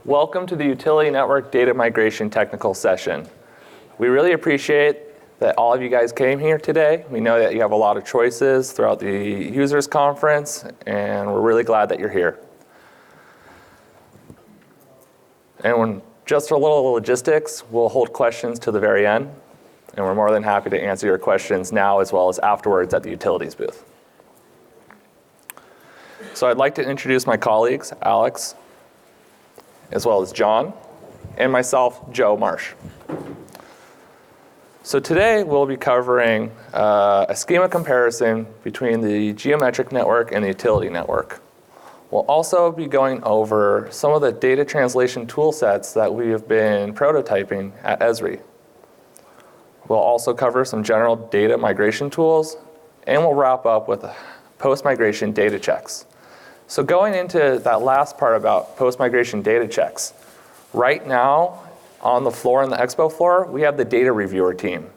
Welcome to the Utility Network Data Migration Technical Session. We really appreciate that all of you guys came here today. We know that you have a lot of choices throughout the users conference, and we're really glad that you're here. And just for a little logistics, we'll hold questions to the very end, and we're more than happy to answer your questions now as well as afterwards at the utilities booth. So I'd like to introduce my colleagues, Alex, as well as John, and myself, Joe Marsh. So today we'll be covering a schema comparison between the geometric network and the utility network. We'll also be going over some of the data translation tool sets that we have been prototyping at Esri. We'll also cover some general data migration tools, and we'll wrap up with post-migration data checks. So going into that last part about post-migration data checks, right now on the floor, in the expo floor, we have the data reviewer team,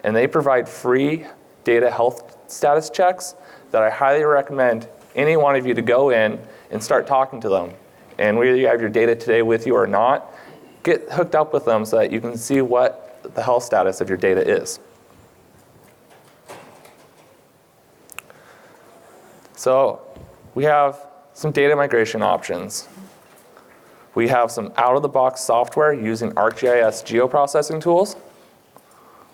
and they provide free data health status checks that I highly recommend any one of you to go in and start talking to them. And whether you have your data today with you or not, get hooked up with them so that you can see what the health status of your data is. So we have some data migration options. We have some out-of-the-box software using ArcGIS geoprocessing tools.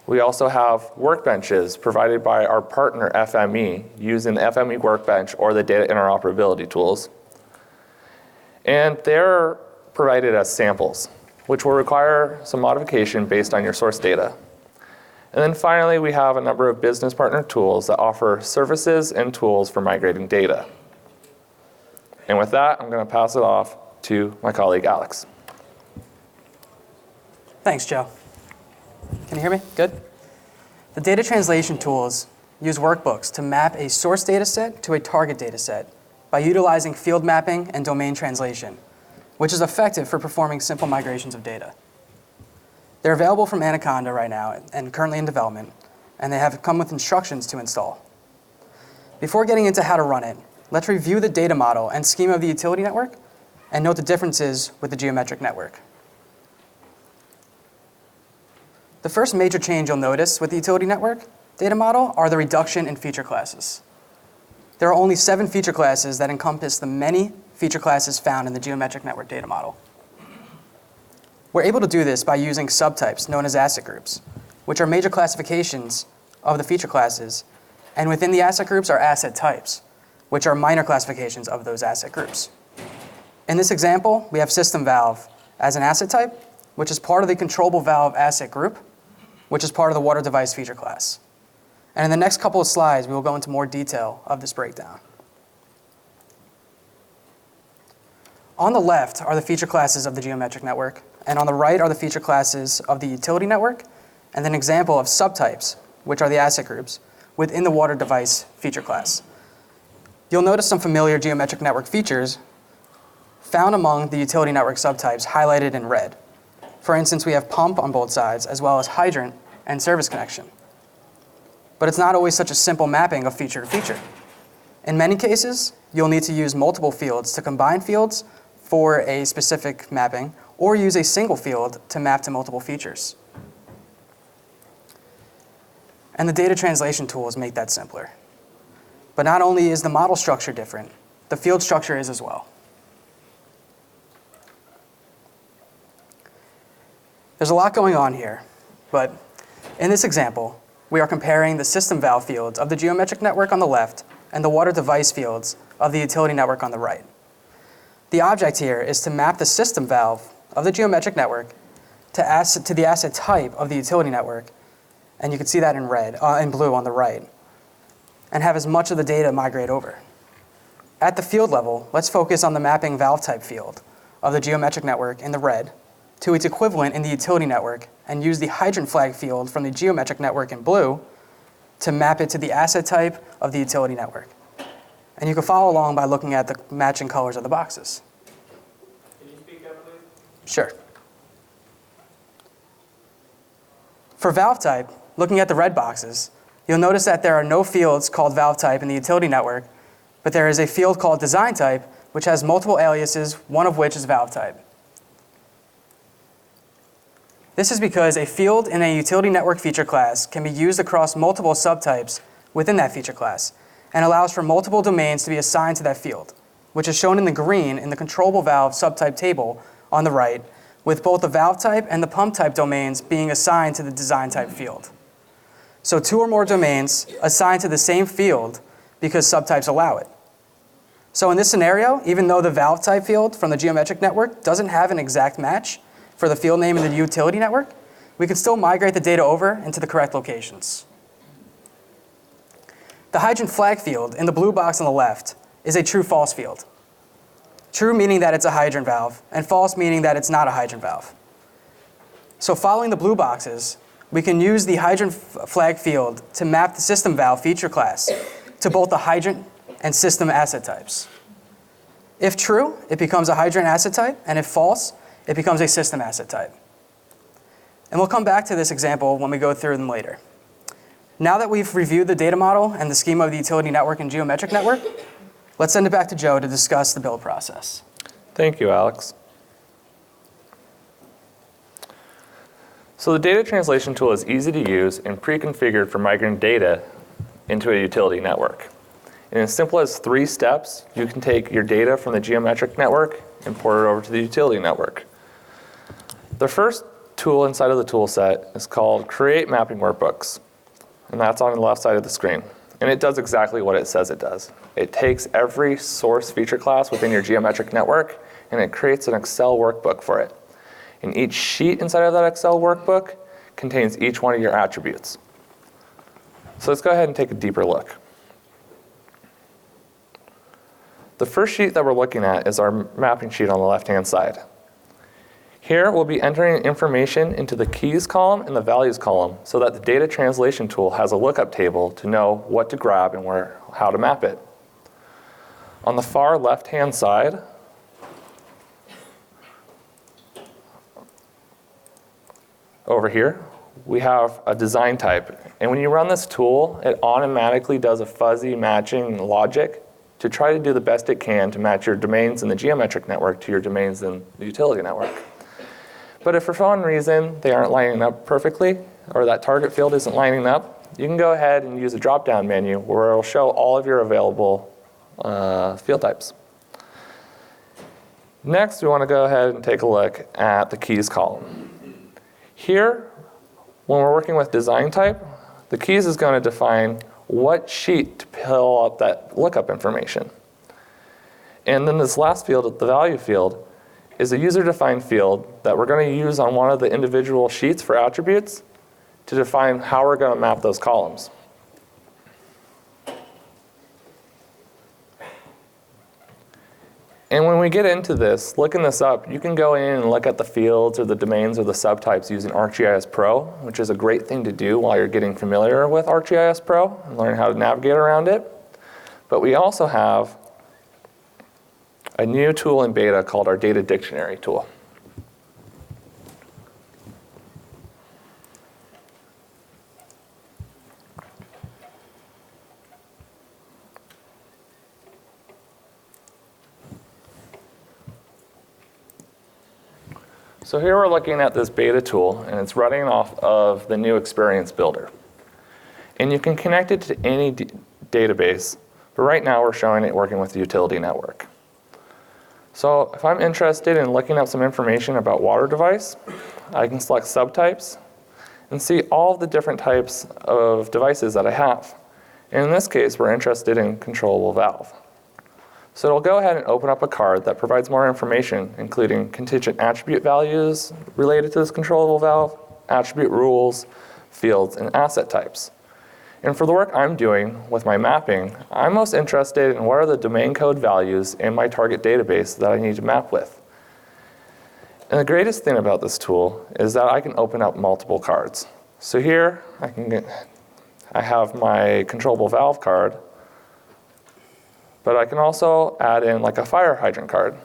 We also have workbenches provided by our partner FME using the FME workbench or the data interoperability tools. And they're provided as samples, which will require some modification based on your source data. And then finally, we have a number of business partner tools that offer services and tools for migrating data. And with that, I'm going to pass it off to my colleague, Alex. Thanks, Joe. Can you hear me? Good? The data translation tools use workbooks to map a source data set to a target data set by utilizing field mapping and domain translation, which is effective for performing simple migrations of data. They're available from Anaconda right now and currently in development, and they have come with instructions to install. Before getting into how to run it, let's review the data model and schema of the utility network and note the differences with the geometric network. The first major change you'll notice with the utility network data model are the reduction in feature classes. There are only 7 feature classes that encompass the many feature classes found in the geometric network data model. We're able to do this by using subtypes known as asset groups, which are major classifications of the feature classes, and within the asset groups are asset types, which are minor classifications of those asset groups. In this example, we have system valve as an asset type, which is part of the controllable valve asset group, which is part of the water device feature class. And in the next couple of slides, we will go into more detail of this breakdown. On the left are the feature classes of the geometric network, and on the right are the feature classes of the utility network, and an example of subtypes, which are the asset groups, within the water device feature class. You'll notice some familiar geometric network features found among the utility network subtypes highlighted in red. For instance, we have pump on both sides, as well as hydrant and service connection. But it's not always such a simple mapping of feature to feature. In many cases, you'll need to use multiple fields to combine fields for a specific mapping, or use a single field to map to multiple features. And the data translation tools make that simpler. But not only is the model structure different, the field structure is as well. There's a lot going on here, but in this example, we are comparing the system valve fields of the geometric network on the left and the water device fields of the utility network on the right. The object here is to map the system valve of the geometric network to the asset type of the utility network, and you can see that in red, in blue on the right, and have as much of the data migrate over. At the field level, let's focus on the mapping valve type field of the geometric network in the red to its equivalent in the utility network, and use the hydrant flag field from the geometric network in blue to map it to the asset type of the utility network. And you can follow along by looking at the matching colors of the boxes. Can you speak up, please? Sure. For valve type, looking at the red boxes, you'll notice that there are no fields called valve type in the utility network, but there is a field called design type, which has multiple aliases, one of which is valve type. This is because a field in a utility network feature class can be used across multiple subtypes within that feature class and allows for multiple domains to be assigned to that field, which is shown in the green in the controllable valve subtype table on the right, with both the valve type and the pump type domains being assigned to the design type field. So 2 or more domains assigned to the same field because subtypes allow it. So in this scenario, even though the valve type field from the geometric network doesn't have an exact match for the field name in the utility network, we can still migrate the data over into the correct locations. The hydrant flag field in the blue box on the left is a true-false field. True meaning that it's a hydrant valve, and false meaning that it's not a hydrant valve. So following the blue boxes, we can use the hydrant flag field to map the system valve feature class to both the hydrant and system asset types. If true, it becomes a hydrant asset type, and if false, it becomes a system asset type. And we'll come back to this example when we go through them later. Now that we've reviewed the data model and the schema of the utility network and geometric network, let's send it back to Joe to discuss the build process. Thank you, Alex. So the data translation tool is easy to use and pre-configured for migrating data into a utility network. In as simple as 3 steps, you can take your data from the geometric network and port it over to the utility network. The first tool inside of the tool set is called Create Mapping Workbooks, and that's on the left side of the screen. And it does exactly what it says it does. It takes every source feature class within your geometric network and it creates an Excel workbook for it. And each sheet inside of that Excel workbook contains each one of your attributes. So let's go ahead and take a deeper look. The first sheet that we're looking at is our mapping sheet on the left-hand side. Here we'll be entering information into the keys column and the values column so that the data translation tool has a lookup table to know what to grab and how to map it. On the far left-hand side, over here, we have a design type. And when you run this tool, it automatically does a fuzzy matching logic to try to do the best it can to match your domains in the geometric network to your domains in the utility network. But if for some reason they aren't lining up perfectly, or that target field isn't lining up, you can go ahead and use a drop-down menu where it will show all of your available field types. Next, we want to go ahead and take a look at the keys column. Here, when we're working with design type, the keys is going to define what sheet to pull up that lookup information. And then this last field, the value field, is a user-defined field that we're going to use on one of the individual sheets for attributes to define how we're going to map those columns. And when we get into this, looking this up, you can go in and look at the fields or the domains or the subtypes using ArcGIS Pro, which is a great thing to do while you're getting familiar with ArcGIS Pro and learning how to navigate around it. But we also have a new tool in beta called our Data Dictionary tool. So here we're looking at this beta tool, and it's running off of the new Experience Builder. And you can connect it to any database, but right now we're showing it working with the utility network. So if I'm interested in looking up some information about water device, I can select subtypes and see all the different types of devices that I have. And in this case, we're interested in controllable valve. So it'll go ahead and open up a card that provides more information, including contingent attribute values related to this controllable valve, attribute rules, fields, and asset types. And for the work I'm doing with my mapping, I'm most interested in what are the domain code values in my target database that I need to map with. And the greatest thing about this tool is that I can open up multiple cards. So here I have my controllable valve card, but I can also add in like a fire hydrant card.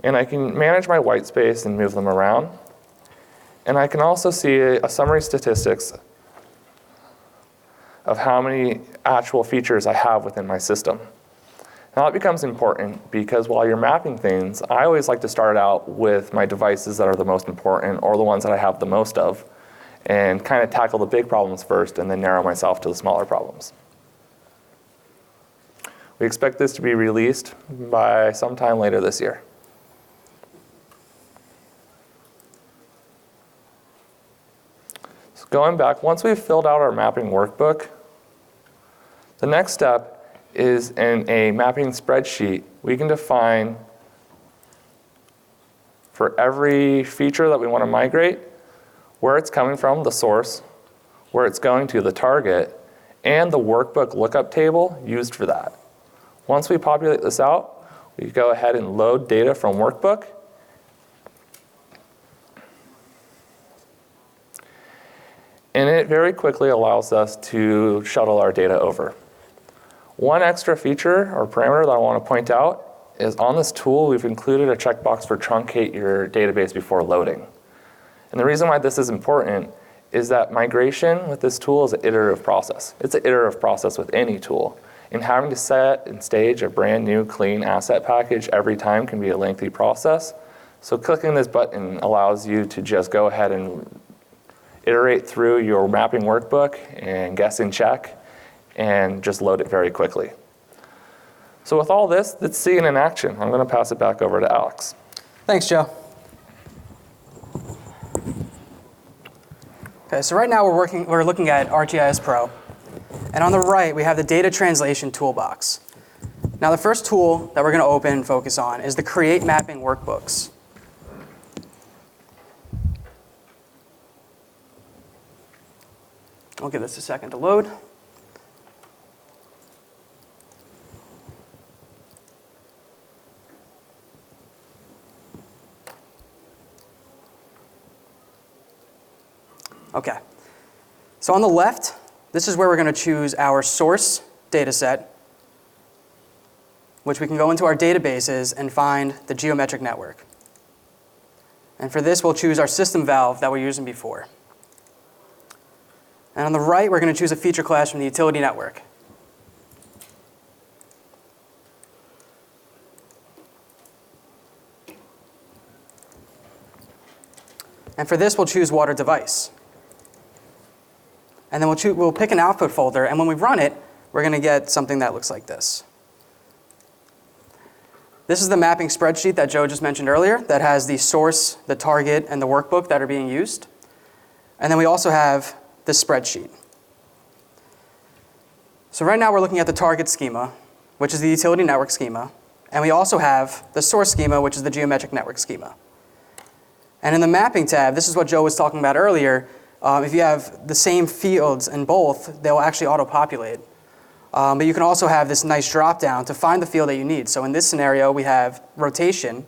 And I can manage my white space and move them around. And I can also see a summary statistics of how many actual features I have within my system. Now it becomes important because while you're mapping things, I always like to start out with my devices that are the most important or the ones that I have the most of, and kind of tackle the big problems first and then narrow myself to the smaller problems. We expect this to be released by sometime later this year. So going back, once we've filled out our mapping workbook, the next step is in a mapping spreadsheet. We can define for every feature that we want to migrate, where it's coming from, the source, where it's going to, the target, and the workbook lookup table used for that. Once we populate this out, we go ahead and load data from workbook. And it very quickly allows us to shuttle our data over. One extra feature or parameter that I want to point out is on this tool, we've included a checkbox for truncate your database before loading. And the reason why this is important is that migration with this tool is an iterative process. It's an iterative process with any tool. And having to set and stage a brand new clean asset package every time can be a lengthy process. So clicking this button allows you to just go ahead and iterate through your mapping workbook and guess and check and just load it very quickly. So with all this, let's see it in action. I'm going to pass it back over to Alex. Thanks, Joe. Okay, so right now we're looking at ArcGIS Pro. And on the right, we have the data translation toolbox. Now the first tool that we're going to open and focus on is the Create Mapping Workbooks. I'll give this a second to load. Okay, so on the left, this is where we're going to choose our source data set, which we can go into our databases and find the geometric network. And for this, we'll choose our system valve that we're using before. And on the right, we're going to choose a feature class from the utility network. And for this, we'll choose water device. And then we'll pick an output folder, and when we run it, we're going to get something that looks like this. This is the mapping spreadsheet that Joe just mentioned earlier that has the source, the target, and the workbook that are being used. And then we also have this spreadsheet. So right now we're looking at the target schema, which is the utility network schema, and we also have the source schema, which is the geometric network schema. And in the mapping tab, this is what Joe was talking about earlier. If you have the same fields in both, they'll actually auto-populate. But you can also have this nice drop-down to find the field that you need. So in this scenario, we have rotation,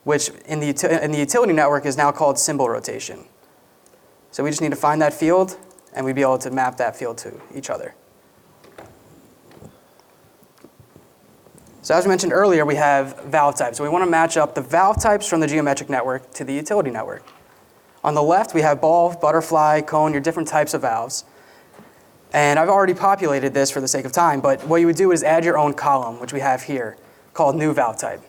which in the utility network is now called symbol rotation. So we just need to find that field, and we'd be able to map that field to each other. So as we mentioned earlier, we have valve types. So we want to match up the valve types from the geometric network to the utility network. On the left, we have ball, butterfly, cone, your different types of valves. And I've already populated this for the sake of time, but what you would do is add your own column, which we have here, called new valve type.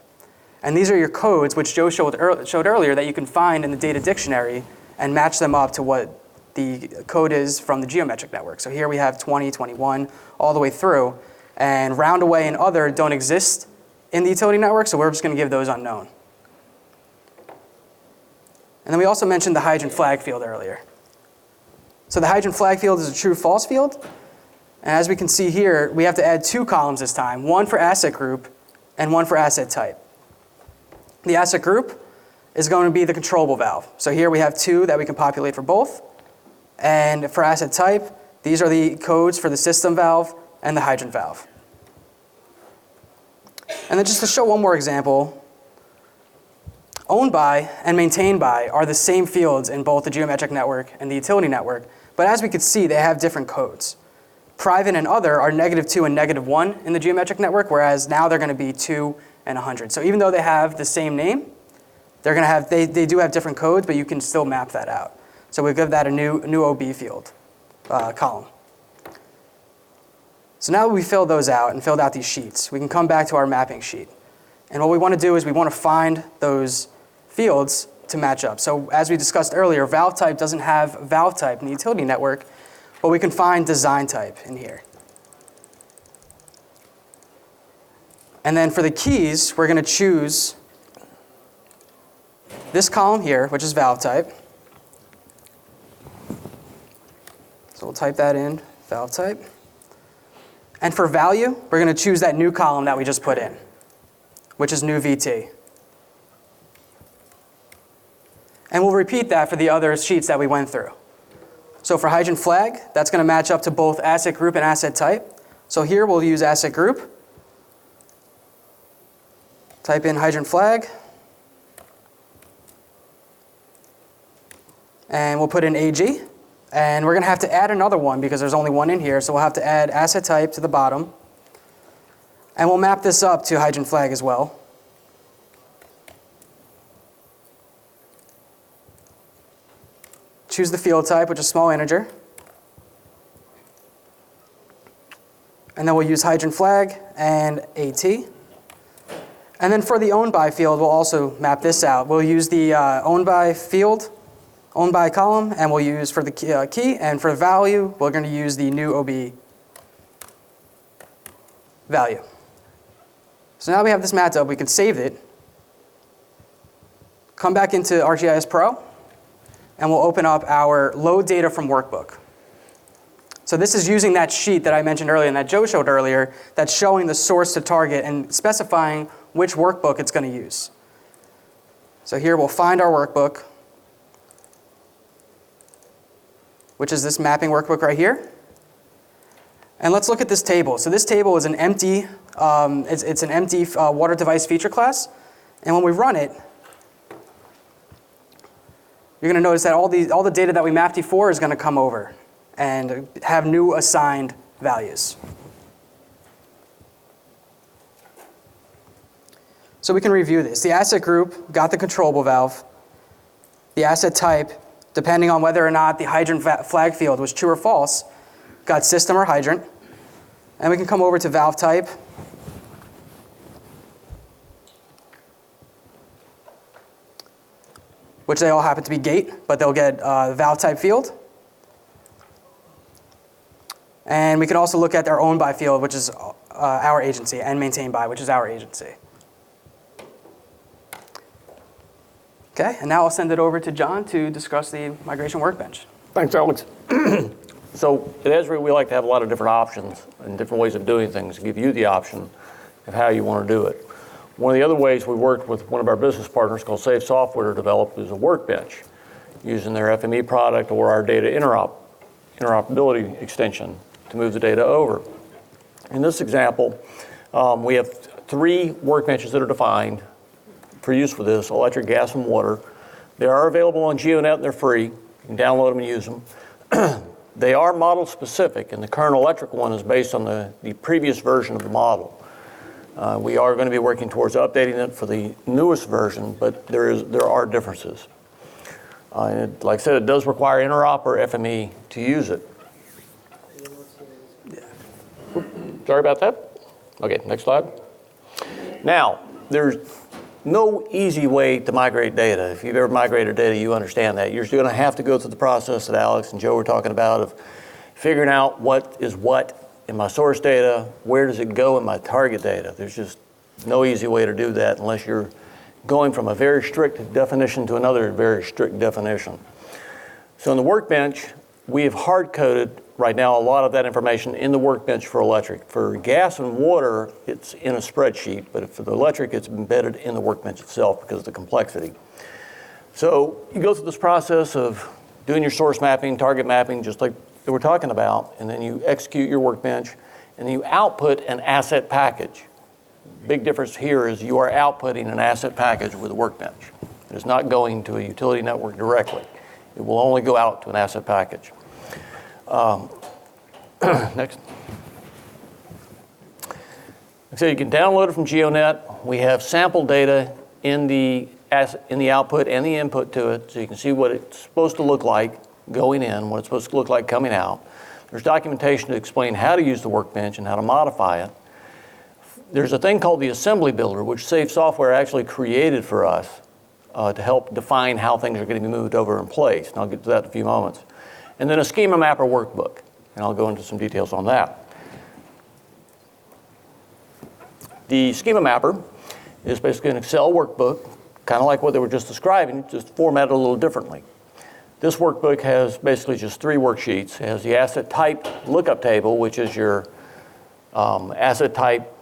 And these are your codes, which Joe showed earlier, that you can find in the data dictionary and match them up to what the code is from the geometric network. So here we have 20, 21, all the way through. And round away and other don't exist in the utility network, so we're just going to give those unknown. And then we also mentioned the hydrogen flag field earlier. So the hydrogen flag field is a true-false field. And as we can see here, we have to add two columns this time, one for asset group and one for asset type. The asset group is going to be the controllable valve. So here we have two that we can populate for both. And for asset type, these are the codes for the system valve and the hydrant valve. And then just to show one more example, owned by and maintained by are the same fields in both the geometric network and the utility network, but as we could see, they have different codes. Private and other are -2 and -1 in the geometric network, whereas now they're going to be 2 and 100. So even though they have the same name, they're going to have, they do have different codes, but you can still map that out. So we give that a new OB field column. So now that we filled those out and filled out these sheets, we can come back to our mapping sheet. And what we want to do is we want to find those fields to match up. So as we discussed earlier, valve type doesn't have valve type in the utility network, but we can find design type in here. And then for the keys, we're going to choose this column here, which is valve type. So we'll type that in, valve type. And for value, we're going to choose that new column that we just put in, which is new VT. And we'll repeat that for the other sheets that we went through. So for hydrant flag, that's going to match up to both asset group and asset type. So here we'll use asset group. Type in hydrant flag. And we'll put in AG. And we're going to have to add another one because there's only one in here. So we'll have to add asset type to the bottom. And we'll map this up to hydrant flag as well. Choose the field type, which is small integer. And then we'll use hydrant flag and AT. And then for the owned by field, we'll also map this out. We'll use the owned by field, owned by column, and we'll use for the key. And for value, we're going to use the new OB value. So now we have this mapped up, we can save it, come back into ArcGIS Pro, and we'll open up our load data from workbook. So this is using that sheet that I mentioned earlier and that Joe showed earlier that's showing the source to target and specifying which workbook it's going to use. So here we'll find our workbook, which is this mapping workbook right here. And let's look at this table. So this table is an empty, it's an empty water device feature class. And when we run it, you're going to notice that all the data that we mapped before is going to come over and have new assigned values. So we can review this. The asset group got the controllable valve. The asset type, depending on whether or not the hydrant flag field was true or false, got system or hydrant. And we can come over to valve type. Which they all happen to be gate, but they'll get valve type field. And we can also look at our owned by field, which is our agency, and maintained by, which is our agency. Okay, and now I'll send it over to John to discuss the migration workbench. Thanks, Alex. So at Esri, we like to have a lot of different options and different ways of doing things to give you the option of how you want to do it. One of the other ways we worked with one of our business partners called Save Software to develop is a workbench using their FME product or our data interoperability extension to move the data over. In this example, we have 3 workbenches that are defined for use for this: electric, gas, and water. They are available on GeoNet and they're free. You can download them and use them. They are model specific, and the current electric one is based on the previous version of the model. We are going to be working towards updating it for the newest version, but there are differences. Like I said, it does require interop or FME to use it. Sorry about that. Okay, next slide. Now, there's no easy way to migrate data. If you've ever migrated data, you understand that. You're going to have to go through the process that Alex and Joe were talking about of figuring out what is what in my source data, where does it go in my target data. There's just no easy way to do that unless you're going from a very strict definition to another very strict definition. So in the workbench, we have hard-coded right now a lot of that information in the workbench for electric. For gas and water, it's in a spreadsheet, but for the electric, it's embedded in the workbench itself because of the complexity. So you go through this process of doing your source mapping, target mapping, just like that we're talking about, and then you execute your workbench, and then you output an asset package. Big difference here is you are outputting an asset package with a workbench. It is not going to a utility network directly. It will only go out to an asset package. Next. So you can download it from GeoNet. We have sample data in the output and the input to it, so you can see what it's supposed to look like going in, what it's supposed to look like coming out. There's documentation to explain how to use the workbench and how to modify it. There's a thing called the assembly builder, which Safe Software actually created for us to help define how things are going to be moved over in place. And I'll get to that in a few moments. And then a schema mapper workbook, and I'll go into some details on that. The schema mapper is basically an Excel workbook, kind of like what they were just describing, just formatted a little differently. This workbook has basically just 3 worksheets. It has the asset type lookup table, which is your asset type,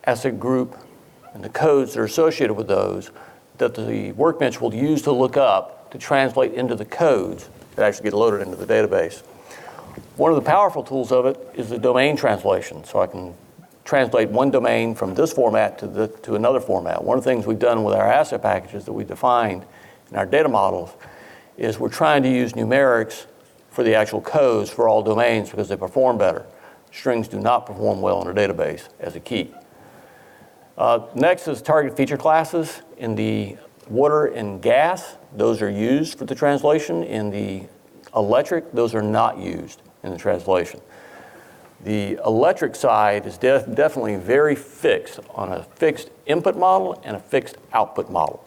asset group, and the codes that are associated with those that the workbench will use to look up to translate into the codes that actually get loaded into the database. One of the powerful tools of it is the domain translation. So I can translate one domain from this format to another format. One of the things we've done with our asset packages that we defined in our data models is we're trying to use numerics for the actual codes for all domains because they perform better. Strings do not perform well in a database as a key. Next is target feature classes. In the water and gas, those are used for the translation. In the electric, those are not used in the translation. The electric side is definitely very fixed on a fixed input model and a fixed output model.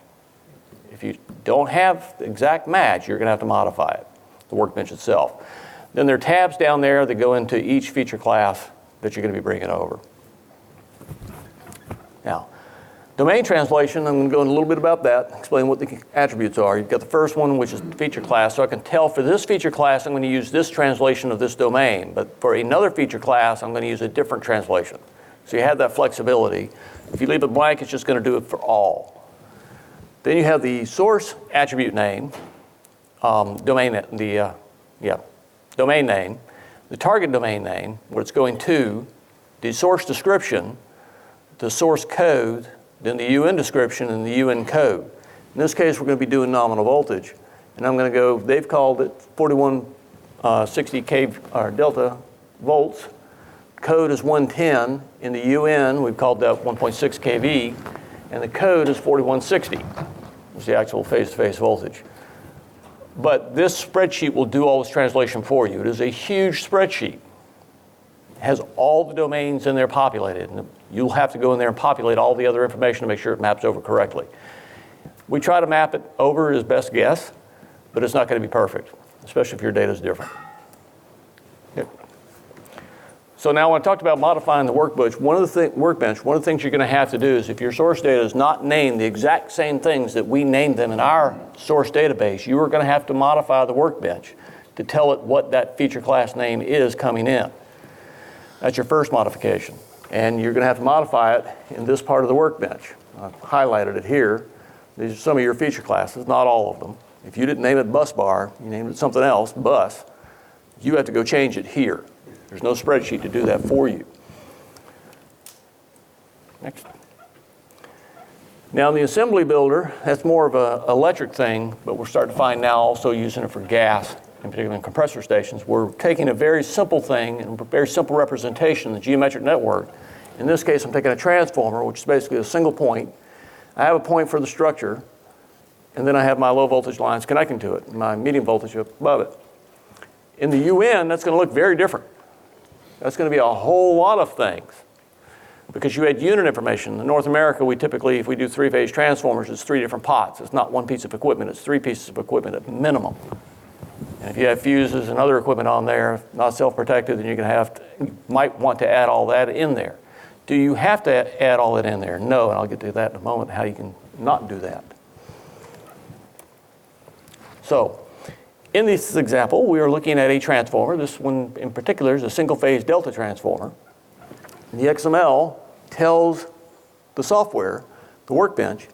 If you don't have the exact match, you're going to have to modify it, the workbench itself. Then there are tabs down there that go into each feature class that you're going to be bringing over. Now, domain translation, I'm going to go into a little bit about that, explain what the attributes are. You've got the first one, which is feature class. So I can tell for this feature class, I'm going to use this translation of this domain. But for another feature class, I'm going to use a different translation. So you have that flexibility. If you leave it blank, it's just going to do it for all. Then you have the source attribute name, domain name, the target domain name, where it's going to, the source description, the source code, then the UN description and the UN code. In this case, we're going to be doing nominal voltage. And I'm going to go, they've called it 4160 delta volts. Code is 110. In the UN, we've called that 1.6 kV. And the code is 4160. It's the actual face-to-face voltage. But this spreadsheet will do all this translation for you. It is a huge spreadsheet. It has all the domains in there populated. And you'll have to go in there and populate all the other information to make sure it maps over correctly. We try to map it over as best guess, but it's not going to be perfect, especially if your data is different. Okay. So now when I talked about modifying the workbench, one of the things you're going to have to do is if your source data is not named the exact same things that we named them in our source database, you are going to have to modify the workbench to tell it what that feature class name is coming in. That's your first modification. And you're going to have to modify it in this part of the workbench. I've highlighted it here. These are some of your feature classes, not all of them. If you didn't name it bus bar, you named it something else, bus, you have to go change it here. There's no spreadsheet to do that for you. Next. Now the assembly builder, that's more of an electric thing, but we're starting to find now also using it for gas, in particular in compressor stations. We're taking a very simple thing and a very simple representation of the geometric network. In this case, I'm taking a transformer, which is basically a single point. I have a point for the structure, and then I have my low voltage lines connecting to it, my medium voltage above it. In the UN, that's going to look very different. That's going to be a whole lot of things because you had unit information. In North America, we typically, if we do three-phase transformers, it's 3 different pots. It's not one piece of equipment. It's 3 pieces of equipment at minimum. And if you have fuses and other equipment on there, not self-protected, then you might want to add all that in there. Do you have to add all that in there? No, and I'll get to that in a moment, how you can not do that. So, in this example, we are looking at a transformer. This one in particular is a single-phase delta transformer. The XML tells the software, the workbench,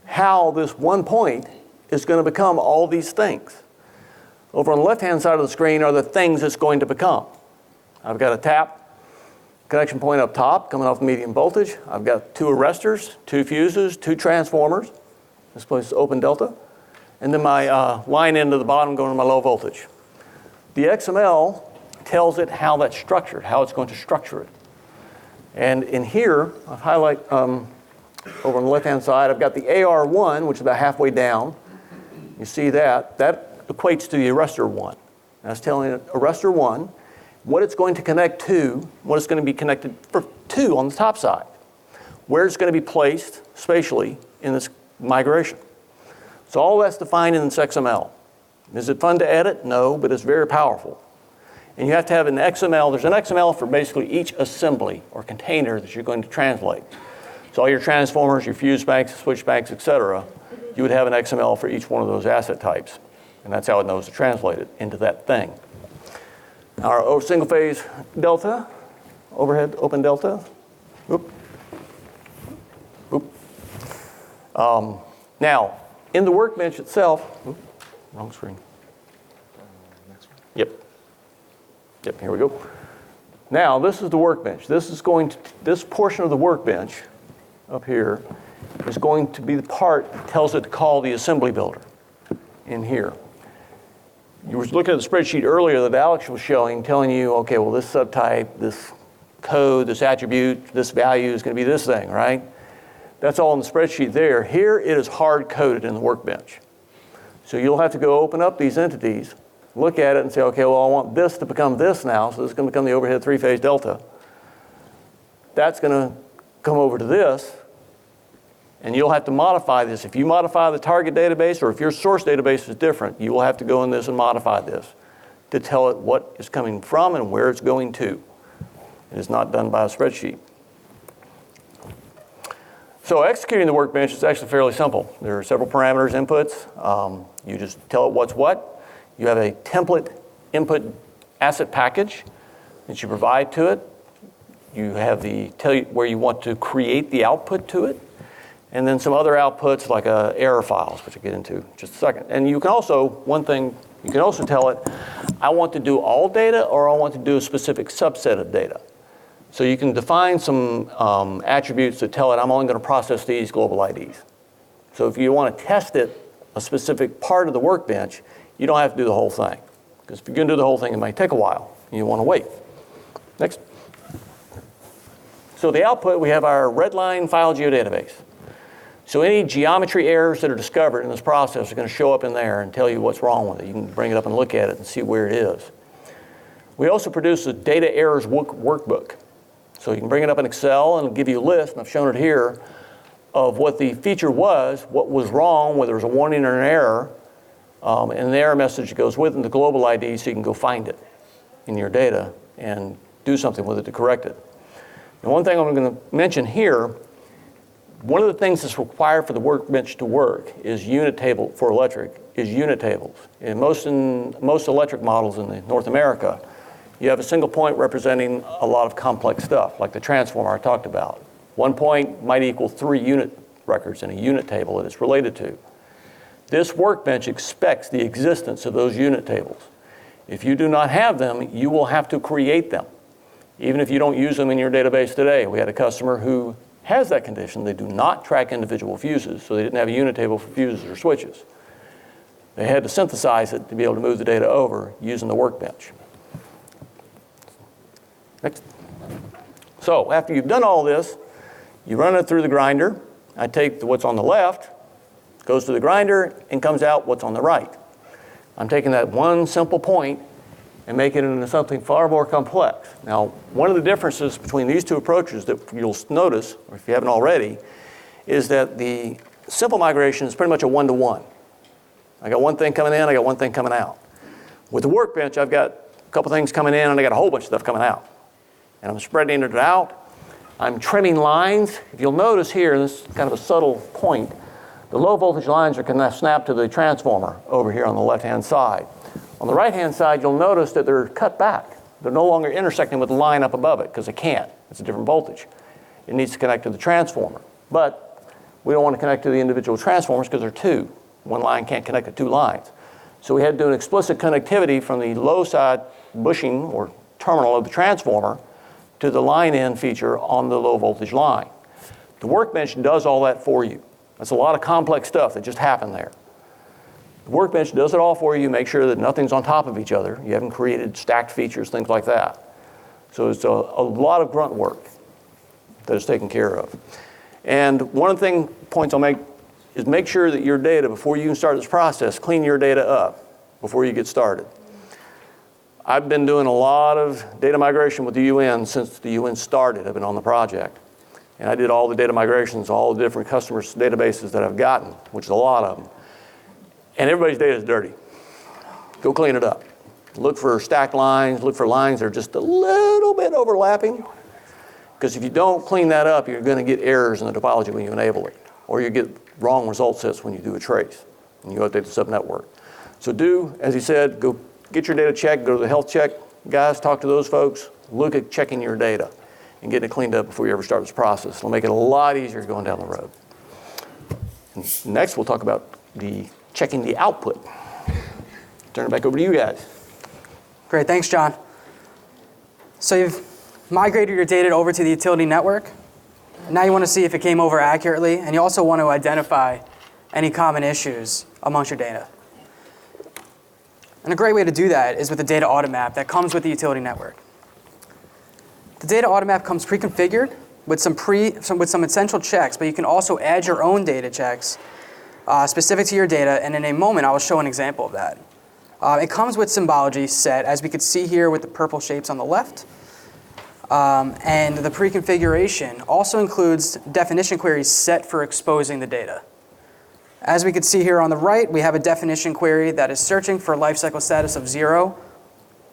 how this one point is going to become all these things. Over on the left-hand side of the screen are the things it's going to become. I've got a tap connection point up top coming off medium voltage. I've got 2 arresters, 2 fuses, 2 transformers. This place is open delta. And then my line into the bottom going to my low voltage. The XML tells it how that's structured, how it's going to structure it. And in here, I've highlight over on the left-hand side, I've got the AR1, which is about halfway down. You see that. That equates to the arrestor 1. That's telling it arrestor 1 what it's going to connect to, what it's going to be connected to on the top side, where it's going to be placed spatially in this migration. So all that's defined in this XML. Is it fun to edit? No, but it's very powerful. And you have to have an XML. There's an XML for basically each assembly or container that you're going to translate. So all your transformers, your fuse banks, switch banks, et cetera, you would have an XML for each one of those asset types. And that's how it knows to translate it into that thing. Our single phase delta, overhead open delta. Oop. Oop. Now, in the workbench itself, oops, wrong screen. Next one. Yep, here we go. Now, this is the workbench. This portion of the workbench up here is going to be the part that tells it to call the assembly builder in here. You were looking at the spreadsheet earlier that Alex was showing, telling you, okay, well, this subtype, this code, this attribute, this value is going to be this thing, right? That's all in the spreadsheet there. Here, it is hard-coded in the workbench. So you'll have to go open up these entities, look at it and say, okay, well, I want this to become this now, so this is going to become the overhead three-phase delta. That's going to come over to this, and you'll have to modify this. If you modify the target database, or if your source database is different, you will have to go in this and modify this to tell it what is coming from and where it's going to. It is not done by a spreadsheet. So executing the workbench is actually fairly simple. There are several parameters, inputs. You just tell it what's what. You have a template input asset package that you provide to it. You have tell you where you want to create the output to it. And then some other outputs like error files, which I'll get into in just a second. And you can also, you can also tell it, I want to do all data or I want to do a specific subset of data. So you can define some attributes that tell it, I'm only going to process these global IDs. So if you want to test it, a specific part of the workbench, you don't have to do the whole thing. Because if you're going to do the whole thing, it might take a while. And you want to wait. Next. So the output, we have our redline file geodatabase. So any geometry errors that are discovered in this process are going to show up in there and tell you what's wrong with it. You can bring it up and look at it and see where it is. We also produce a data errors workbook. So you can bring it up in Excel and it'll give you a list, and I've shown it here, of what the feature was, what was wrong, whether it was a warning or an error, and the error message goes with the global ID so you can go find it in your data and do something with it to correct it. And one thing I'm going to mention here, one of the things that's required for the workbench to work is unit table for electric, is unit tables. In most electric models in North America, you have a single point representing a lot of complex stuff, like the transformer I talked about. One point might equal 3 unit records in a unit table that it's related to. This workbench expects the existence of those unit tables. If you do not have them, you will have to create them, even if you don't use them in your database today. We had a customer who has that condition. They do not track individual fuses, so they didn't have a unit table for fuses or switches. They had to synthesize it to be able to move the data over using the workbench. Next. So after you've done all this, you run it through the grinder. I take what's on the left, goes to the grinder, and comes out what's on the right. I'm taking that one simple point and making it into something far more complex. Now, one of the differences between these two approaches that you'll notice, or if you haven't already, is that the simple migration is pretty much a one-to-one. I got one thing coming in, I got one thing coming out. With the workbench, I've got a couple things coming in, and I got a whole bunch of stuff coming out. And I'm spreading it out. I'm trimming lines. If you'll notice here, this is kind of a subtle point, the low voltage lines are going to snap to the transformer over here on the left-hand side. On the right-hand side, you'll notice that they're cut back. They're no longer intersecting with the line up above it because they can't. It's a different voltage. It needs to connect to the transformer. But we don't want to connect to the individual transformers because they're two. One line can't connect to 2 lines. So we had to do an explicit connectivity from the low side bushing or terminal of the transformer to the line-in feature on the low voltage line. The workbench does all that for you. That's a lot of complex stuff that just happened there. The workbench does it all for you, make sure that nothing's on top of each other. You haven't created stacked features, things like that. So it's a lot of grunt work that is taken care of. And one of the points I'll make is make sure that your data, before you can start this process, clean your data up before you get started. I've been doing a lot of data migration with the UN since the UN started. I've been on the project. And I did all the data migrations, all the different customers' databases that I've gotten, which is a lot of them. And everybody's data is dirty. Go clean it up. Look for stacked lines, look for lines that are just a little bit overlapping. Because if you don't clean that up, you're going to get errors in the topology when you enable it. Or you get wrong result sets when you do a trace and you update the subnetwork. So do, as he said, go get your data checked, go to the health check. Guys, talk to those folks. Look at checking your data and getting it cleaned up before you ever start this process. It'll make it a lot easier going down the road. And next, we'll talk about checking the output. Turn it back over to you guys. Great, thanks, John. So you've migrated your data over to the utility network. Now you want to see if it came over accurately, and you also want to identify any common issues amongst your data. And a great way to do that is with the data audit map that comes with the utility network. The data audit map comes pre-configured with some essential checks, but you can also add your own data checks specific to your data, and in a moment I will show an example of that. It comes with symbology set, as we could see here with the purple shapes on the left. And the pre-configuration also includes definition queries set for exposing the data. As we could see here on the right, we have a definition query that is searching for lifecycle status of 0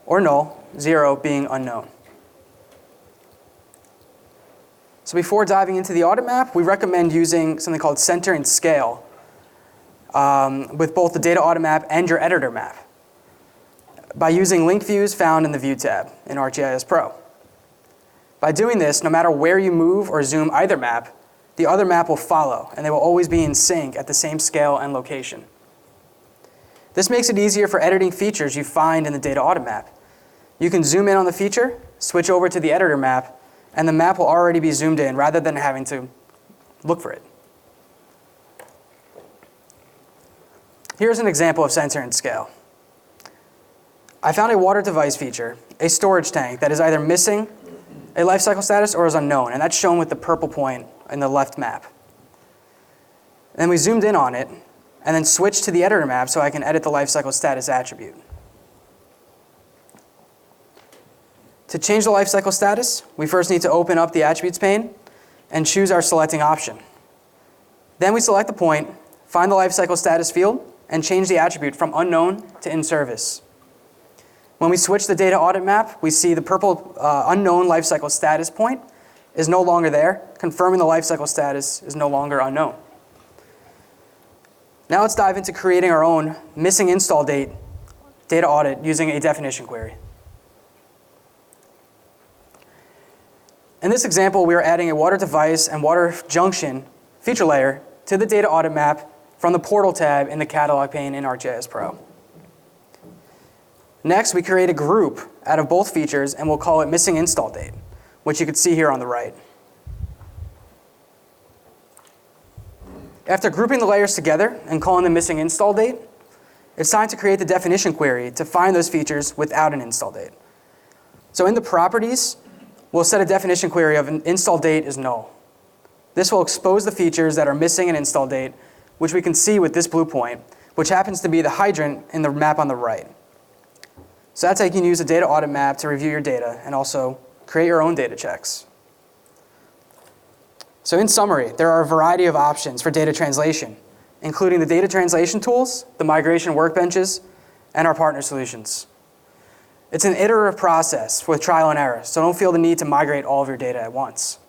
or null, 0 being unknown. So before diving into the audit map, we recommend using something called center and scale with both the data audit map and your editor map by using link views found in the View tab in ArcGIS Pro. By doing this, no matter where you move or zoom either map, the other map will follow, and they will always be in sync at the same scale and location. This makes it easier for editing features you find in the data audit map. You can zoom in on the feature, switch over to the editor map, and the map will already be zoomed in rather than having to look for it. Here's an example of center and scale. I found a water device feature, a storage tank that is either missing a lifecycle status or is unknown, and that's shown with the purple point in the left map. And we zoomed in on it, and then switched to the editor map so I can edit the lifecycle status attribute. To change the lifecycle status, we first need to open up the attributes pane and choose our selecting option. Then we select the point, find the lifecycle status field, and change the attribute from unknown to in service. When we switch the data audit map, we see the purple unknown lifecycle status point is no longer there, confirming the lifecycle status is no longer unknown. Now let's dive into creating our own missing install date data audit using a definition query. In this example, we are adding a water device and water junction feature layer to the data audit map from the portal tab in the catalog pane in ArcGIS Pro. Next, we create a group out of both features, and we'll call it missing install date, which you can see here on the right. After grouping the layers together and calling the missing install date, it's time to create the definition query to find those features without an install date. So in the properties, we'll set a definition query of an install date is null. This will expose the features that are missing an install date, which we can see with this blue point, which happens to be the hydrant in the map on the right. So that's how you can use a data audit map to review your data and also create your own data checks. So in summary, there are a variety of options for data translation, including the data translation tools, the migration workbenches, and our partner solutions. It's an iterative process with trial and error, so don't feel the need to migrate all of your data at once.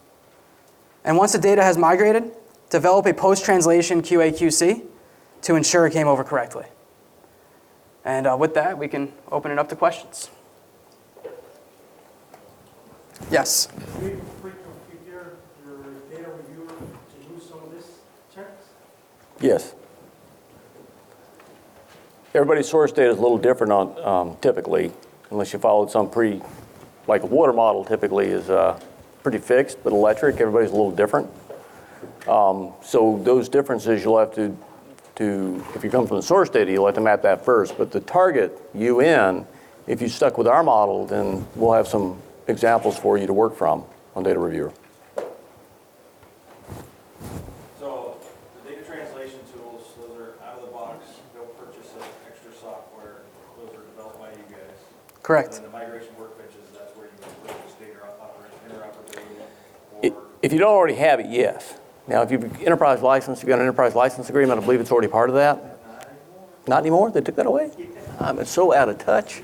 And once the data has migrated, develop a post-translation QA/QC to ensure it came over correctly. And with that, we can open it up to questions. Yes? Do you pre-configure your data reviewer to use some of these checks? Yes. Everybody's source data is a little different on typically, unless you followed some like a water model typically is pretty fixed, but electric, everybody's a little different. So those differences you'll have to, if you come from the source data, you'll have to map that first. But the target UN, if you stuck with our model, then we'll have some examples for you to work from on Data Reviewer. So the data translation tools, those are out of the box. Don't purchase extra software. Those are developed by you guys. Correct. And then the migration workbenches, that's where you would put this data interoperability. If you don't already have it, yes. Now, if you've enterprise license, if you've got an enterprise license agreement, I believe it's already part of that. Not anymore? They took that away? I'm so out of touch.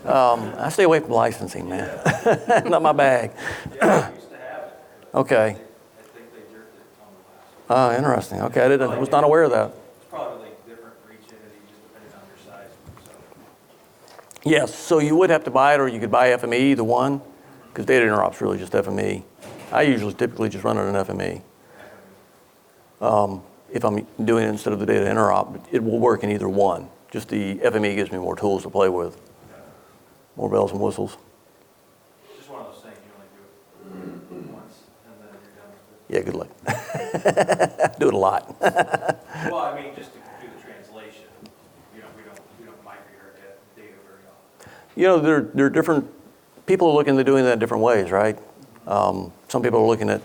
I stay away from licensing, man. Not my bag. Yeah, we used to have it. Okay. I think they jerked it on the last one. Oh, interesting. Okay, I was not aware of that. It's probably like different for each entity, just depending on their size. So. Yes, so you would have to buy it, or you could buy FME, either one, because data interop's really just FME. I usually typically just run it in FME. If I'm doing it instead of the data interop, it will work in either one. Just the FME gives me more tools to play with, more bells and whistles. It's just one of those things, you only do it once, and then you're done with it. Yeah, good luck. Do it a lot. Well, I mean, just to do the translation, we don't migrate our data very often. You know, there are different, people are looking at doing that in different ways, right? Some people are looking at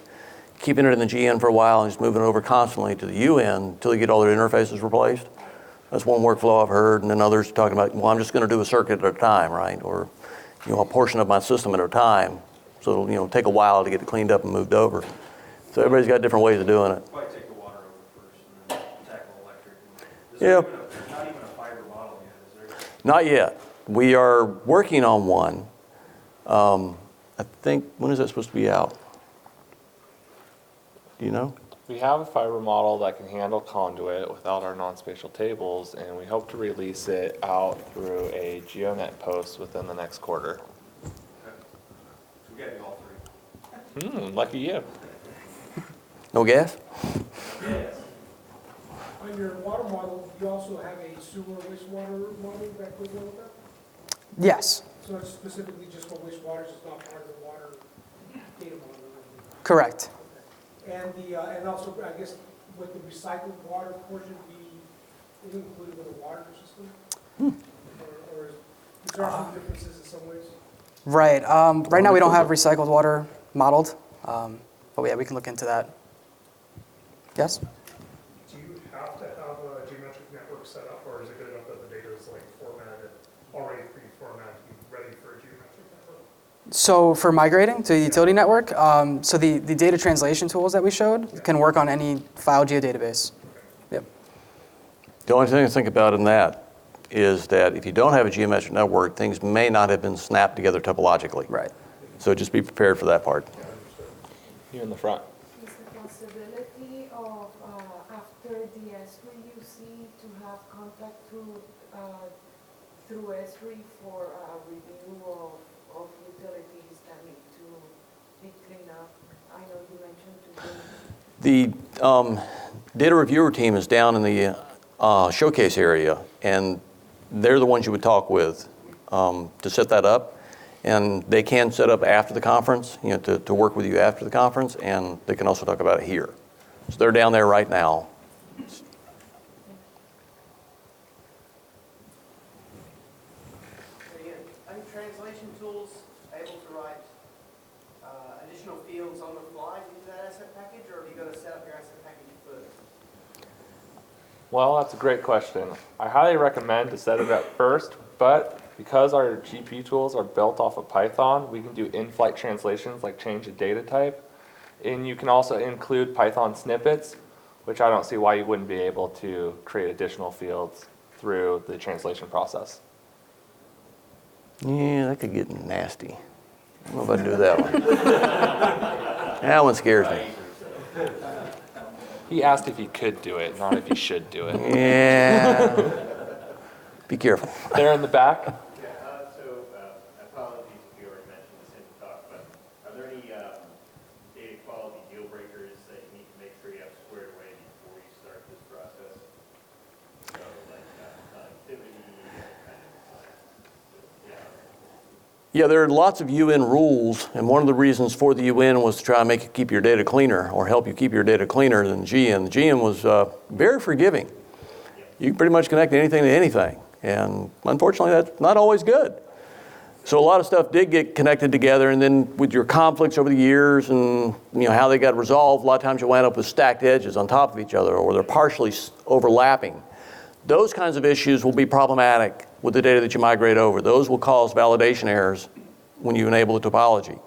keeping it in the GN for a while and just moving it over constantly to the UN until you get all their interfaces replaced. That's one workflow I've heard, and then others talking about, well, I'm just going to do a circuit at a time, right? Or, you know, a portion of my system at a time. So it'll, you know, take a while to get it cleaned up and moved over. So everybody's got different ways of doing it. Probably take the water over first and then tackle electric. Yeah. There's not even a fiber model yet, is there? Not yet. We are working on one. I think, when is that supposed to be out? Do you know? We have a fiber model that can handle conduit without our non-spatial tables, and we hope to release it out through a GeoNet post within the next quarter. Okay. So we gotta do all three. Lucky you. No gas? Yes. On your water model, you also have a sewer wastewater model that goes along with that? Yes, So it's specifically just for wastewater, it's not part of the water data model? correct. And and also, I guess, would the recycled water portion be included with the water system? Or is there some differences in some ways? Right. Right now, we don't have recycled water modeled, but yeah, we can look into that. Yes? Do you have to have a geometric network set up, or is it good enough that the data is like formatted, already pre-formatted, to be ready for a geometric network? So for migrating to the utility network, so the data translation tools that we showed can work on any file geodatabase. Yep. The only thing to think about in that is that if you don't have a geometric network, things may not have been snapped together topologically. Right. So just be prepared for that part. You in the front. Is the possibility of, after the Esri UC, to have contact through Esri for review of utilities that need to be cleaned up? I know you mentioned today. The data reviewer team is down in the showcase area, and they're the ones you would talk with to set that up. And they can set up after the conference, you know, to work with you after the conference, and they can also talk about it here. So they're down there right now. Are translation tools able to write additional fields on the fly into that asset package, or have you got to set up your asset package first? Well, that's a great question. I highly recommend to set it up first, but because our GP tools are built off of Python, we can do in-flight translations like change a data type. And you can also include Python snippets, which I don't see why you wouldn't be able to create additional fields through the translation process. Yeah, that could get nasty. I don't know if I can do that one. That one scares me. He asked if he could do it, not if he should do it. Yeah. Be careful. There in the back. Apologies if you already mentioned this in the talk, but are there any data quality deal breakers that you need to make sure you have squared away before you start this process? So like connectivity, Yeah, there are lots of UN rules, and one of the reasons for the UN was to try and keep your data cleaner, or help you keep your data cleaner than GN. The GN was very forgiving. You can pretty much connect anything to anything, and unfortunately that's not always good. So a lot of stuff did get connected together, and then with your conflicts over the years and how they got resolved, a lot of times you wind up with stacked edges on top of each other, or they're partially overlapping. Those kinds of issues will be problematic with the data that you migrate over. Those will cause validation errors when you enable the topology. And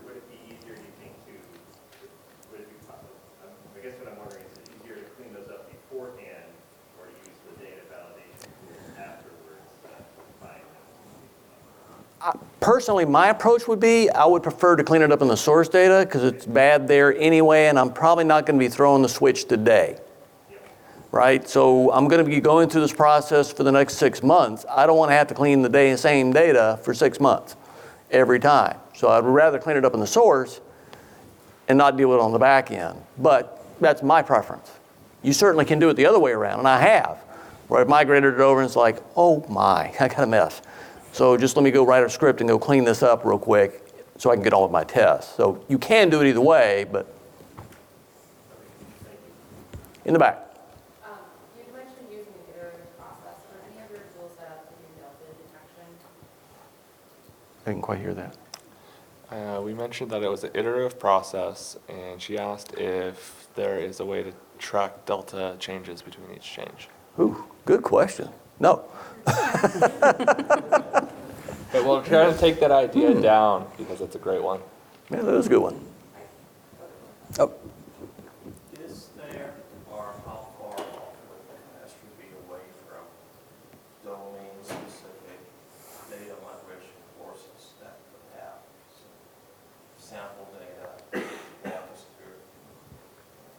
would it be easier, do you think, would it be, I guess what I'm wondering is it easier to clean those up beforehand or to use the data validation tools afterwards to find them? Personally, my approach would be I would prefer to clean it up in the source data because it's bad there anyway, and I'm probably not going to be throwing the switch today. Right? So I'm going to be going through this process for the next 6 months. I don't want to have to clean the same data for 6 months every time. So I'd rather clean it up in the source and not deal with it on the back end. But that's my preference. You certainly can do it the other way around, and I have, where I've migrated it over and it's like, oh my, I got a mess. So just let me go write a script and go clean this up real quick so I can get on with my tests. So you can do it either way, but in the back. You mentioned using an iterative process. Are any of your tools set up to do delta detection? I didn't quite hear that. We mentioned that it was an iterative process, and she asked if there is a way to track delta changes between each change. Ooh, good question. No. But we'll try to take that idea down because it's a great one. Yeah, that is a good one. Oh, Is there, or how far off would Esri be away from domain-specific data migration courses that would have some sample data, atmosphere?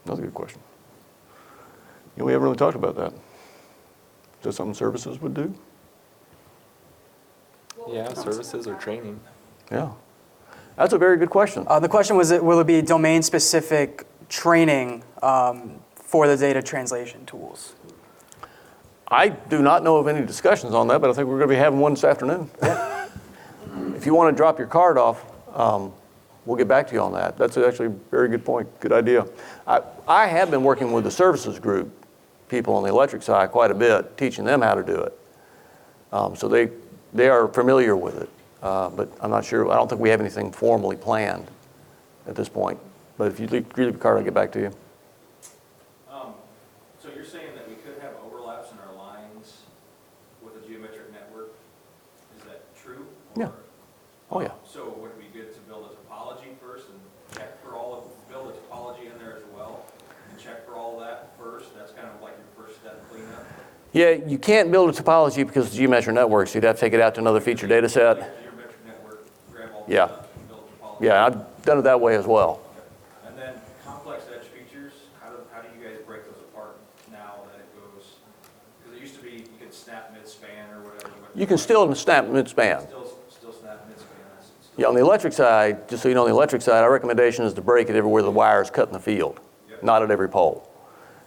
That's a good question. Yeah, we haven't really talked about that. Is that something services would do? Yeah, services or training. Yeah. That's a very good question. the question was, will it be domain-specific training for the data translation tools? I do not know of any discussions on that, but I think we're going to be having one this afternoon. If you want to drop your card off, we'll get back to you on that. That's actually a very good point. Good idea. I have been working with the services group, people on the electric side, quite a bit, teaching them how to do it. So they are familiar with it, but I'm not sure. I don't think we have anything formally planned at this point. But if you leave your card, I'll get back to you. So you're saying that we could have overlaps in our lines with a geometric network? Is that true? Or, Yeah. Oh, yeah. So would it be good to build a topology first and check for all of, build a topology in there as well and check for all of that first? That's kind of like your first step cleanup? Yeah, you can't build a topology because it's geometric networks. You'd have to take it out to another feature data set. Geometric network, grab all the Yeah. stuff and build a topology. Yeah, I've done it that way as well. And then complex edge features, how do you guys break those apart now that it goes, because it used to be you could snap mid-span or whatever. but You can still snap mid-span. Still snap mid-span. Yeah, on the electric side, just so you know, on the electric side, our recommendation is to break it everywhere the wire is cut in the field, not at every pole.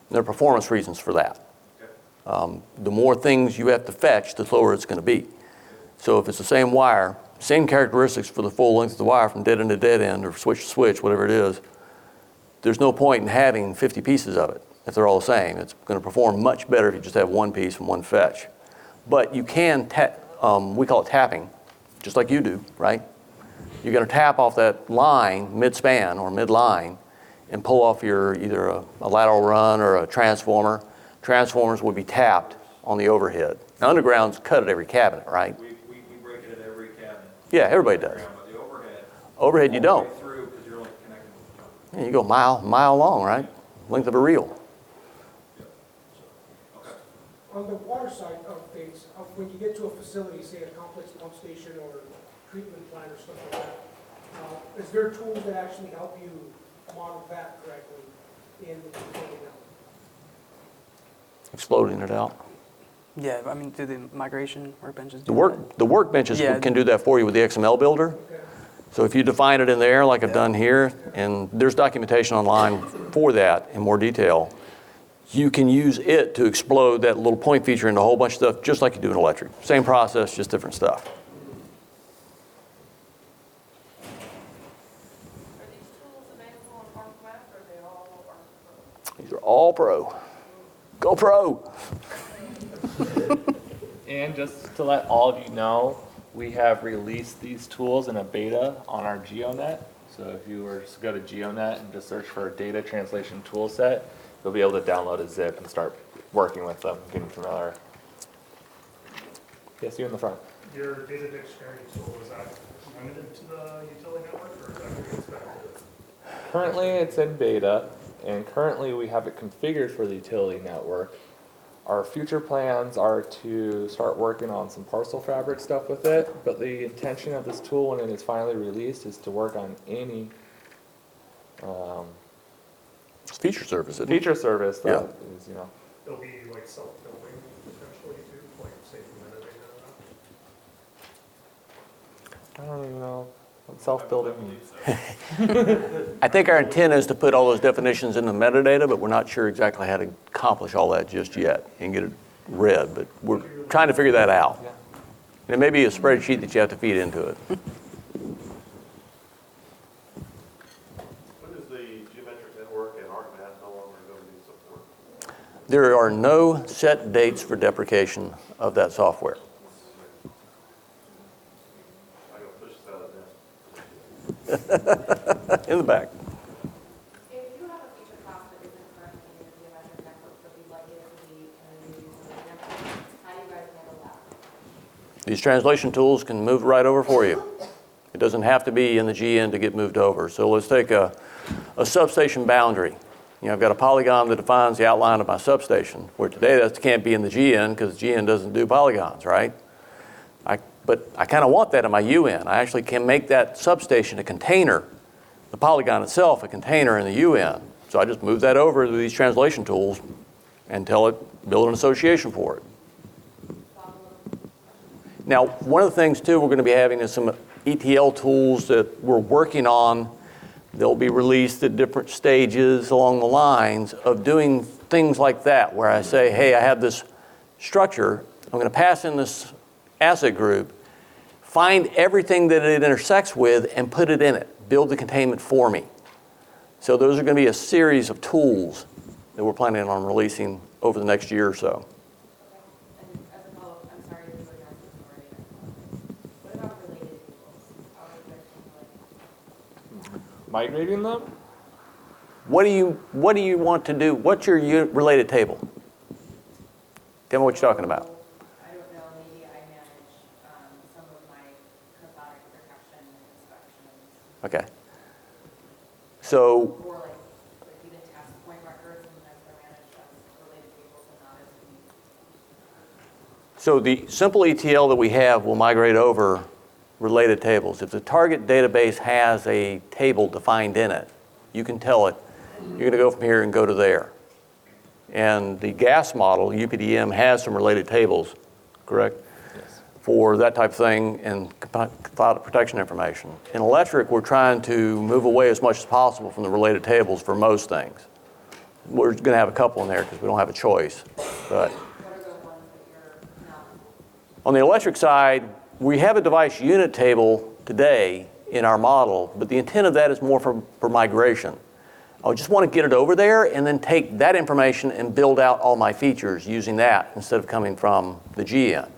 And there are performance reasons for that. The more things you have to fetch, the slower it's going to be. So if it's the same wire, same characteristics for the full length of the wire from dead end to dead end or switch to switch, whatever it is, there's no point in having 50 pieces of it if they're all the same. It's going to perform much better if you just have one piece and one fetch. But you can, we call it tapping, just like you do, right? You're going to tap off that line mid-span or mid-line and pull off your either a lateral run or a transformer. Transformers would be tapped on the overhead. Now, underground's cut at every cabinet, right? We break it at every cabinet. Yeah, everybody does. But the overhead. Overhead, you all the don't. way through, because you're only connecting with the jump. Yeah, you go mile long, right? Length of a reel. Okay. On the water side of things, when you get to a facility, say a complex pump station or treatment plant or stuff like that, is there tools that actually help you model that correctly in the utility network? Exploding it out. Yeah, I mean, do the migration workbenches The do that? workbenches Yeah. can do that for you with the XML builder. Okay. So if you define it in there, like I've done here, and there's documentation online for that in more detail, you can use it to explode that little point feature into a whole bunch of stuff, just like you do in electric. Same process, just different stuff. Are these tools available on ArcMap, or are they all ArcPro? These are all pro. Go pro. And just to let all of you know, we have released these tools in a beta on our GeoNet. So if you were to go to GeoNet and just search for a data translation tool set, you'll be able to download a zip and start working with them, getting familiar. Yes, you in the front. Your data dictionary tool, is that limited to the utility network, or is that going to be expanded? Currently, it's in beta, and currently we have it configured for the utility network. Our future plans are to start working on some parcel fabric stuff with it, but the intention of this tool when it is finally released is to work on any It's feature service, isn't it? feature service that Yeah. is, It'll be like self-building potentially too, like save the metadata and that. I don't even know what self-building means. I think our intent is to put all those definitions in the metadata, but we're not sure exactly how to accomplish all that just yet and get it read, but we're trying to figure that out. Yeah. And it may be a spreadsheet that you have to feed into it. When is the geometric network and ArcMap no longer going to be supported? There are no set dates for deprecation of that software. I go push this out of In the back. If you have a feature class that isn't currently in the geometric network, but we'd like it to be in the new utility network, how do you guys handle that? These translation tools can move right over for you. It doesn't have to be in the GN to get moved over. So let's take a substation boundary. I've got a polygon that defines the outline of my substation, where today that can't be in the GN because GN doesn't do polygons, right? But I kind of want that in my UN. I actually can make that substation a container, the polygon itself a container in the UN. So I just move that over to these translation tools and tell it, build an association for it. Now, one of the things too we're going to be having is some ETL tools that we're working on. They'll be released at different stages along the lines of doing things like that, where I say, hey, I have this structure, I'm going to pass in this asset group, find everything that it intersects with and put it in it, build the containment for me. So those are going to be a series of tools that we're planning on releasing over the next year or so. And as a follow-up, I'm sorry if anybody else has already answered. What about related tables? How are you guys handling? Migrating them? What do you want to do? What's your related table? Tell me what you're talking about. I don't know, maybe I manage some of my cathodic protection inspections, Okay. So or like even test point records, and then they're managed as related tables and not as unique. So the simple ETL that we have will migrate over related tables. If the target database has a table defined in it, you can tell it, you're going to go from here and go to there. And the gas model, UPDM, has some related tables, correct? Yes. For that type of thing and cathodic protection information. In electric, we're trying to move away as much as possible from the related tables for most things. We're going to have a couple in there because we don't have a choice. But What are the ones that you're not? on the electric side, we have a device unit table today in our model, but the intent of that is more for migration. I just want to get it over there and then take that information and build out all my features using that instead of coming from the GN.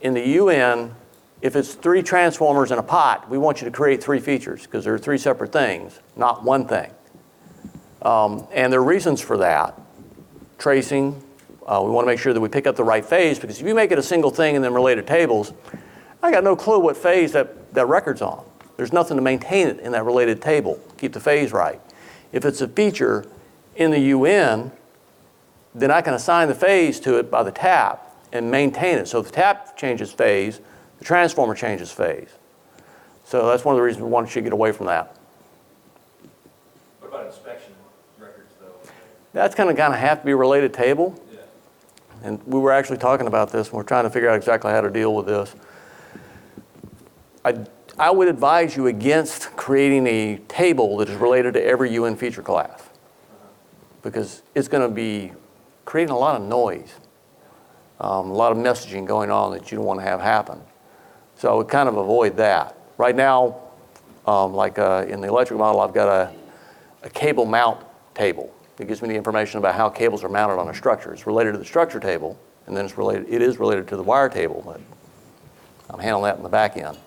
In the UN, if it's 3 transformers in a pot, we want you to create 3 features because there are 3 separate things, not one thing. And there are reasons for that. Tracing, we want to make sure that we pick up the right phase, because if you make it a single thing and then related tables, I got no clue what phase that record's on. There's nothing to maintain it in that related table, keep the phase right. If it's a feature in the UN, then I can assign the phase to it by the tap and maintain it. So if the tap changes phase, the transformer changes phase. So that's one of the reasons we want you to get away from that. What about inspection records, though? That's going to have to be a related table. Yeah. And we were actually talking about this, and we're trying to figure out exactly how to deal with this. I would advise you against creating a table that is related to every UN feature class, because it's going to be creating a lot of noise, a lot of messaging going on that you don't want to have happen. So I would kind of avoid that. Right now, in the electric model, I've got a cable mount table. It gives me the information about how cables are mounted on a structure. It's related to the structure table, and then it is related to the wire table, but I'm handling that in the back end.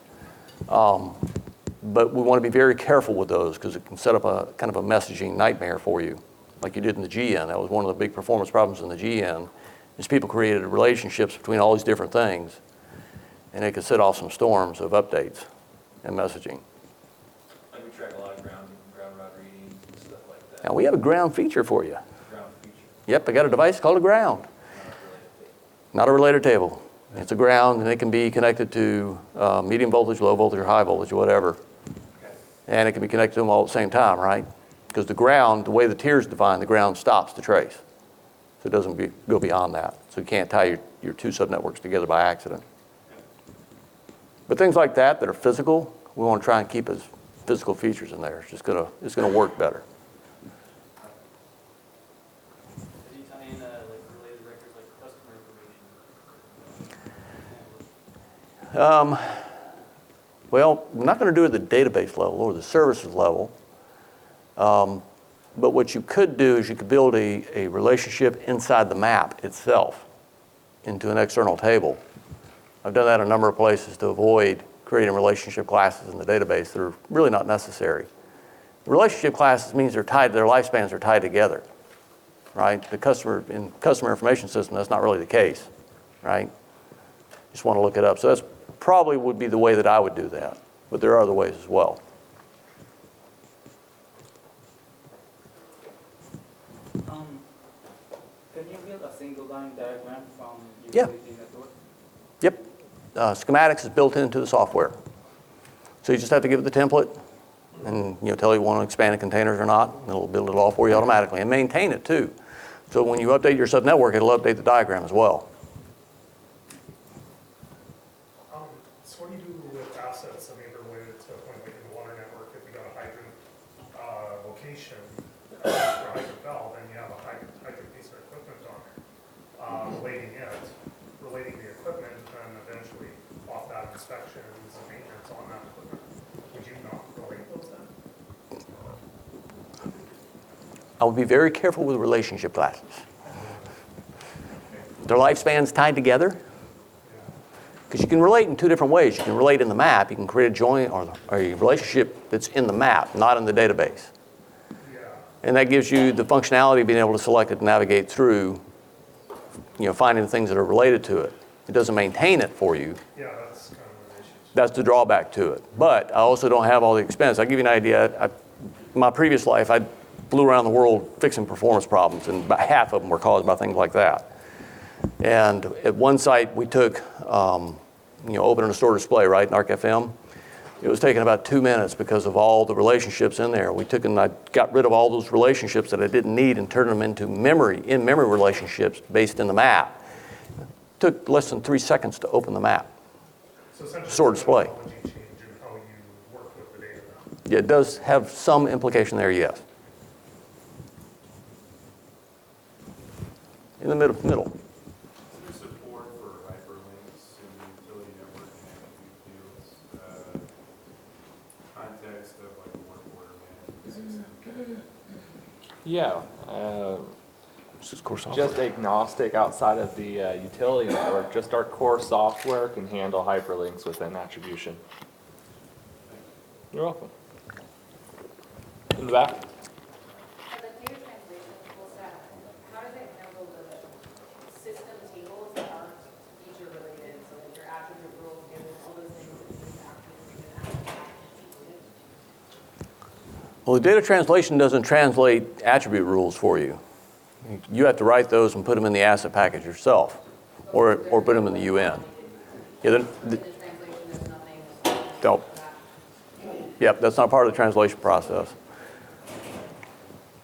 But we want to be very careful with those because it can set up a kind of a messaging nightmare for you, like you did in the GN. That was one of the big performance problems in the GN, is people created relationships between all these different things. and it could set off some storms of updates and messaging. Like we track a lot of ground rod readings and stuff like that. Now, we have a ground feature for you. Ground feature. Yep, I got a device called a ground. Not a related table. It's a ground, and it can be connected to medium voltage, low voltage, or high voltage, or whatever. Okay. And it can be connected to them all at the same time, right? Because the ground, the way the tier is defined, the ground stops the trace. So it doesn't go beyond that. So you can't tie your two subnetworks together by accident. But things like that are physical, we want to try and keep as physical features in there. It's gonna work better. Did you tie in like related records like customer information? Well, we're not going to do it at the database level or the services level. But what you could do is you could build a relationship inside the map itself into an external table. I've done that a number of places to avoid creating relationship classes in the database that are really not necessary. Relationship classes means their lifespans are tied together, right? In customer information system, that's not really the case, right? Just want to look it up. So that's probably would be the way that I would do that, but there are other ways as well. Can you build a single line diagram from Yeah. utility network? Yep. Schematics is built into the software. So you just have to give it the template and tell it you want to expand the containers or not, and it'll build it all for you automatically and maintain it too. So when you update your subnetwork, it'll update the diagram as well. So what do you do with assets? I mean, they're related to a point like in the water network, if you got a hydrant location for a hydrant valve, and you have a hydrant piece of equipment on there, relating the equipment, and eventually off that inspections and maintenance on that equipment. Would you not relate those then? I would be very careful with relationship classes. Their lifespans tied together. Because you can relate in two different ways. You can relate in the map. You can create a joint or a relationship that's in the map, not in the database. Yeah. And that gives you the functionality of being able to select it and navigate through, finding the things that are related to it. It doesn't maintain it for you. Yeah, that's kind of an issue. That's the drawback to it. But I also don't have all the expense. I'll give you an idea. In my previous life, I flew around the world fixing performance problems, and about half of them were caused by things like that. And at one site, we took, open and store display, right, in ArcFM. It was taking about 2 minutes because of all the relationships in there. I got rid of all those relationships that I didn't need and turned them into in-memory relationships based in the map. It took less than 3 seconds to open the map. So essentially, Store display. technology change in how you work with the data now. Yeah, it does have some implication there, yes. In the middle. Is there support for hyperlinks in the utility network and fields, context of like work order management system? Yeah. Just agnostic outside of the utility network. Just our core software can handle hyperlinks within attribution. You're welcome. In the back. For the data translation tool set, how does it handle the system tables that aren't feature related, so like your attribute rules, given all those things that you actually included? Well, the data translation doesn't translate attribute rules for you. You have to write those and put them in the asset package yourself, or put them in the UN. Yeah, In the translation, there's nothing. Don't. Yep, that's not part of the translation process.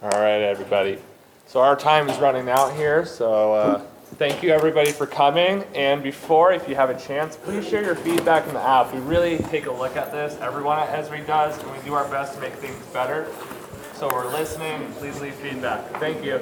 All right, everybody. So our time is running out here, so thank you everybody for coming. And before, if you have a chance, please share your feedback in the app. We really take a look at this. Everyone at Esri does, and we do our best to make things better. So we're listening, and please leave feedback. Thank you.